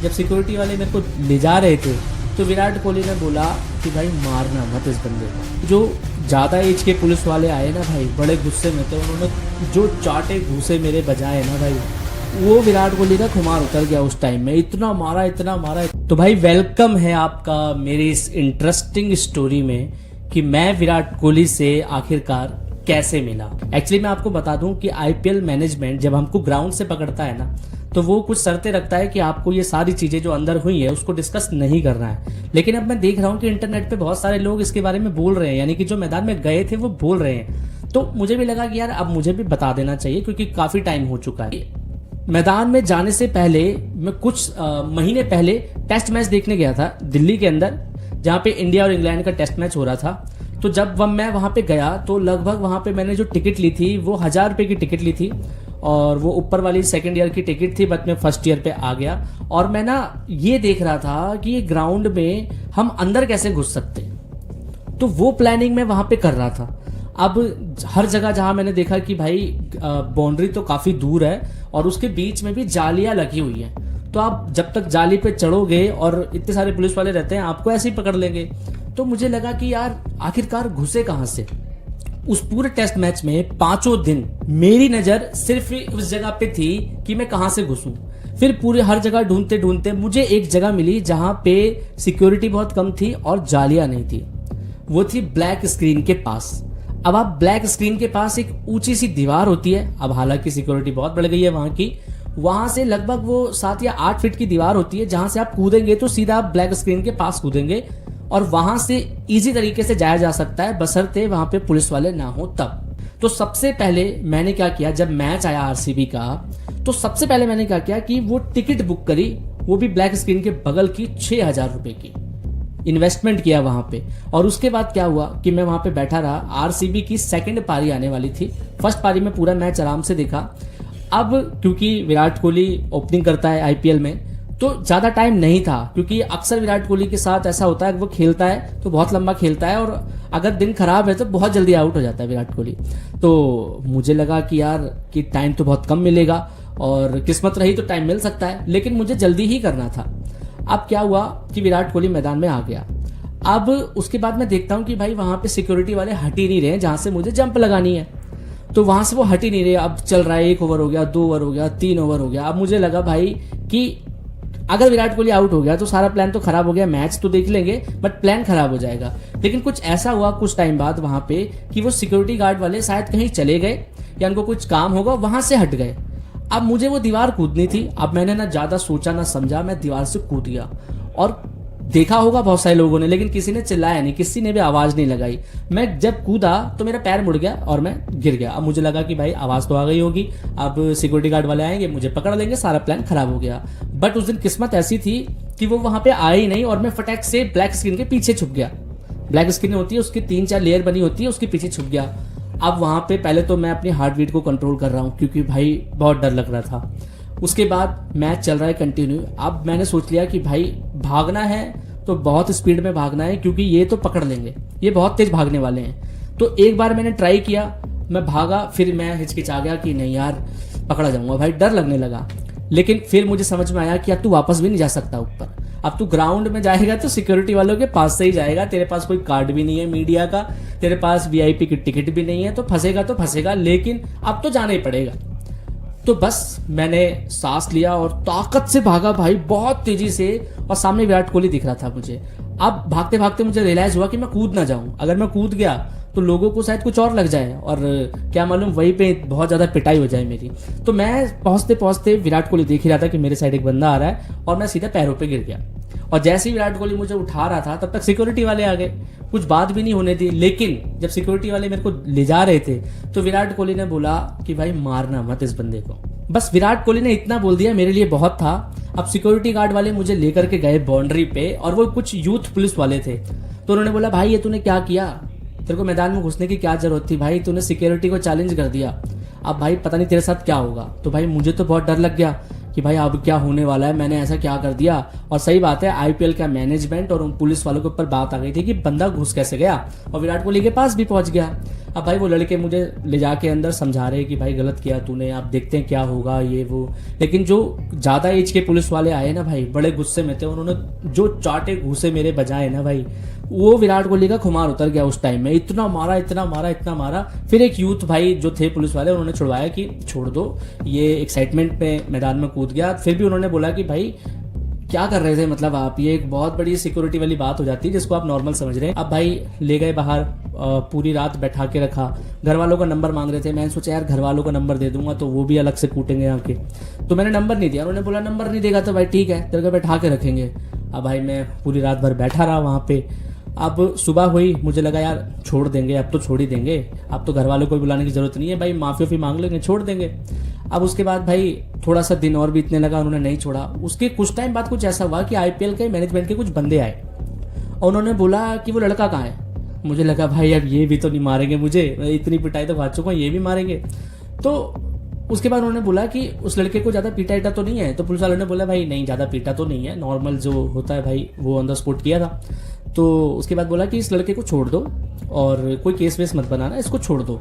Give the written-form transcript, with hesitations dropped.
जब सिक्योरिटी वाले मेरे को ले जा रहे थे तो विराट कोहली ने बोला कि भाई मारना मत इस बंदे को। जो ज़्यादा एज के पुलिस वाले आए ना भाई, बड़े गुस्से में थे, उन्होंने जो चाटे घूसे मेरे बजाए ना भाई, वो विराट कोहली का खुमार उतर गया उस टाइम में। इतना मारा इतना मारा। तो भाई वेलकम है आपका मेरी इस इंटरेस्टिंग स्टोरी में कि मैं विराट कोहली से आखिरकार कैसे मिला। एक्चुअली मैं आपको बता दूं कि आईपीएल मैनेजमेंट जब हमको ग्राउंड से पकड़ता है ना, तो वो कुछ शर्तें रखता है कि आपको ये सारी चीजें जो अंदर हुई है उसको डिस्कस नहीं करना है। लेकिन अब मैं देख रहा हूँ कि इंटरनेट पे बहुत सारे लोग इसके बारे में बोल रहे हैं, यानी कि जो मैदान में गए थे वो बोल रहे हैं। तो मुझे भी लगा कि यार अब मुझे भी बता देना चाहिए, क्योंकि काफी टाइम हो चुका है। मैदान में जाने से पहले मैं कुछ महीने पहले टेस्ट मैच देखने गया था दिल्ली के अंदर, जहाँ पे इंडिया और इंग्लैंड का टेस्ट मैच हो रहा था। तो जब मैं वहाँ पे गया तो लगभग वहाँ पे मैंने जो टिकट ली थी वो 1000 रुपये की टिकट ली थी, और वो ऊपर वाली सेकंड ईयर की टिकट थी, बट मैं फर्स्ट ईयर पे आ गया। और मैं ना ये देख रहा था कि ये ग्राउंड में हम अंदर कैसे घुस सकते, तो वो प्लानिंग मैं वहाँ पे कर रहा था। अब हर जगह जहाँ मैंने देखा कि भाई बाउंड्री तो काफ़ी दूर है और उसके बीच में भी जालियाँ लगी हुई हैं, तो आप जब तक जाली पे चढ़ोगे और इतने सारे पुलिस वाले रहते हैं आपको ऐसे ही पकड़ लेंगे। तो मुझे लगा कि यार आखिरकार घुसे कहाँ से। उस पूरे टेस्ट मैच में 5 दिन मेरी नज़र सिर्फ उस जगह पे थी कि मैं कहाँ से घुसूं। फिर पूरे हर जगह ढूंढते ढूंढते मुझे एक जगह मिली जहाँ पे सिक्योरिटी बहुत कम थी और जालियाँ नहीं थी। वो थी ब्लैक स्क्रीन के पास। अब आप ब्लैक स्क्रीन के पास एक ऊंची सी दीवार होती है, अब हालांकि सिक्योरिटी बहुत बढ़ गई है वहाँ की, वहां से लगभग वो 7 या 8 फीट की दीवार होती है, जहां से आप कूदेंगे तो सीधा आप ब्लैक स्क्रीन के पास कूदेंगे और वहां से इजी तरीके से जाया जा सकता है, बशर्ते वहां पे पुलिस वाले ना हो तब। तो सबसे पहले मैंने क्या किया, जब मैच आया आरसीबी का, तो सबसे पहले मैंने क्या किया कि वो टिकट बुक करी, वो भी ब्लैक स्क्रीन के बगल की 6000 रुपए की इन्वेस्टमेंट किया वहां पे। और उसके बाद क्या हुआ कि मैं वहां पे बैठा रहा। आरसीबी की सेकंड पारी आने वाली थी, फर्स्ट पारी में पूरा मैच आराम से देखा। अब क्योंकि विराट कोहली ओपनिंग करता है आईपीएल में, तो ज़्यादा टाइम नहीं था, क्योंकि अक्सर विराट कोहली के साथ ऐसा होता है कि वो खेलता है तो बहुत लंबा खेलता है, और अगर दिन खराब है तो बहुत जल्दी आउट हो जाता है विराट कोहली। तो मुझे लगा कि यार कि टाइम तो बहुत कम मिलेगा, और किस्मत रही तो टाइम मिल सकता है, लेकिन मुझे जल्दी ही करना था। अब क्या हुआ कि विराट कोहली मैदान में आ गया। अब उसके बाद मैं देखता हूँ कि भाई वहाँ पे सिक्योरिटी वाले हट ही नहीं रहे जहाँ से मुझे जंप लगानी है, तो वहां से वो हट ही नहीं रहे। अब चल रहा है 1 ओवर हो गया, 2 ओवर हो गया, 3 ओवर हो गया। अब मुझे लगा भाई कि अगर विराट कोहली आउट हो गया तो सारा प्लान तो खराब हो गया, मैच तो देख लेंगे बट प्लान खराब हो जाएगा। लेकिन कुछ ऐसा हुआ कुछ टाइम बाद वहां पे कि वो सिक्योरिटी गार्ड वाले शायद कहीं चले गए या उनको कुछ काम होगा, वहां से हट गए। अब मुझे वो दीवार कूदनी थी। अब मैंने ना ज्यादा सोचा ना समझा, मैं दीवार से कूद गया। और देखा होगा बहुत सारे लोगों ने, लेकिन किसी ने चिल्लाया नहीं, किसी ने भी आवाज नहीं लगाई। मैं जब कूदा तो मेरा पैर मुड़ गया और मैं गिर गया। अब मुझे लगा कि भाई आवाज तो आ गई होगी, अब सिक्योरिटी गार्ड वाले आएंगे, मुझे पकड़ लेंगे, सारा प्लान खराब हो गया। बट उस दिन किस्मत ऐसी थी कि वो वहां पे आए ही नहीं, और मैं फटाक से ब्लैक स्क्रीन के पीछे छुप गया। ब्लैक स्क्रीन होती है, उसकी 3-4 लेयर बनी होती है, उसके पीछे छुप गया। अब वहां पे पहले तो मैं अपनी हार्ट बीट को कंट्रोल कर रहा हूँ, क्योंकि भाई बहुत डर लग रहा था। उसके बाद मैच चल रहा है कंटिन्यू। अब मैंने सोच लिया कि भाई भागना है तो बहुत स्पीड में भागना है, क्योंकि ये तो पकड़ लेंगे, ये बहुत तेज भागने वाले हैं। तो एक बार मैंने ट्राई किया, मैं भागा, फिर मैं हिचकिचा गया कि नहीं यार पकड़ा जाऊंगा, भाई डर लगने लगा। लेकिन फिर मुझे समझ में आया कि अब तू वापस भी नहीं जा सकता ऊपर। अब तू ग्राउंड में जाएगा तो सिक्योरिटी वालों के पास से ही जाएगा, तेरे पास कोई कार्ड भी नहीं है मीडिया का, तेरे पास वीआईपी की टिकट भी नहीं है, तो फंसेगा, लेकिन अब तो जाना ही पड़ेगा। तो बस मैंने सांस लिया और ताकत से भागा भाई, बहुत तेजी से, और सामने विराट कोहली दिख रहा था मुझे। अब भागते भागते मुझे रियलाइज हुआ कि मैं कूद ना जाऊं, अगर मैं कूद गया तो लोगों को शायद कुछ और लग जाए, और क्या मालूम वहीं पे बहुत ज्यादा पिटाई हो जाए मेरी। तो मैं पहुंचते पहुंचते विराट कोहली देख ही रहा था कि मेरे साइड एक बंदा आ रहा है, और मैं सीधा पैरों पे गिर गया। और जैसे ही विराट कोहली मुझे उठा रहा था तब तक सिक्योरिटी वाले आ गए, कुछ बात भी नहीं होने दी। लेकिन जब सिक्योरिटी वाले मेरे को ले जा रहे थे तो विराट कोहली ने बोला कि भाई मारना मत इस बंदे को। बस विराट कोहली ने इतना बोल दिया, मेरे लिए बहुत था। अब सिक्योरिटी गार्ड वाले मुझे लेकर के गए बाउंड्री पे, और वो कुछ यूथ पुलिस वाले थे। तो उन्होंने बोला भाई ये तूने क्या किया, तेरे को मैदान में घुसने की क्या जरूरत थी भाई, तूने सिक्योरिटी को चैलेंज कर दिया, अब भाई पता नहीं तेरे साथ क्या होगा। तो भाई मुझे तो बहुत डर लग गया कि भाई अब क्या होने वाला है, मैंने ऐसा क्या कर दिया। और सही बात है, आईपीएल का मैनेजमेंट और उन पुलिस वालों के ऊपर बात आ गई थी कि बंदा घुस कैसे गया और विराट कोहली के पास भी पहुंच गया। अब भाई वो लड़के मुझे ले जाके अंदर समझा रहे कि भाई गलत किया तूने, आप देखते हैं क्या होगा ये वो। लेकिन जो ज़्यादा एज के पुलिस वाले आए ना भाई, बड़े गुस्से में थे, उन्होंने जो चाटे घूसे मेरे बजाए ना भाई, वो विराट कोहली का खुमार उतर गया उस टाइम में। इतना मारा इतना मारा इतना मारा। फिर एक यूथ भाई जो थे पुलिस वाले, उन्होंने छुड़वाया कि छोड़ दो, ये एक्साइटमेंट में मैदान में कूद गया। फिर भी उन्होंने बोला कि भाई क्या कर रहे थे, मतलब आप, ये एक बहुत बड़ी सिक्योरिटी वाली बात हो जाती है जिसको आप नॉर्मल समझ रहे हैं। अब भाई ले गए बाहर, पूरी रात बैठा के रखा। घर वालों का नंबर मांग रहे थे, मैंने सोचा यार घर वालों का नंबर दे दूंगा तो वो भी अलग से कूटेंगे आके, तो मैंने नंबर नहीं दिया। उन्होंने बोला नंबर नहीं देगा तो भाई ठीक है, तेरे को बैठा के रखेंगे। अब भाई मैं पूरी रात भर बैठा रहा वहाँ पे। अब सुबह हुई, मुझे लगा यार छोड़ देंगे, अब तो छोड़ ही देंगे, अब तो घर वालों को भी बुलाने की जरूरत नहीं है, भाई माफी मांग लेंगे, छोड़ देंगे। अब उसके बाद भाई थोड़ा सा दिन और बीतने लगा, उन्होंने नहीं छोड़ा। उसके कुछ टाइम बाद कुछ ऐसा हुआ कि आईपीएल के मैनेजमेंट के कुछ बंदे आए और उन्होंने बोला कि वो लड़का कहाँ है। मुझे लगा भाई अब ये भी तो नहीं मारेंगे मुझे, इतनी पिटाई तो खा चुका हूँ, ये भी मारेंगे। तो उसके बाद उन्होंने बोला कि उस लड़के को ज़्यादा पीटा ईटा तो नहीं है। तो पुलिस वालों ने बोला भाई नहीं, ज़्यादा पीटा तो नहीं है, नॉर्मल जो होता है भाई वो ऑन द स्पॉट किया था। तो उसके बाद बोला कि इस लड़के को छोड़ दो और कोई केस वेस मत बनाना, इसको छोड़ दो।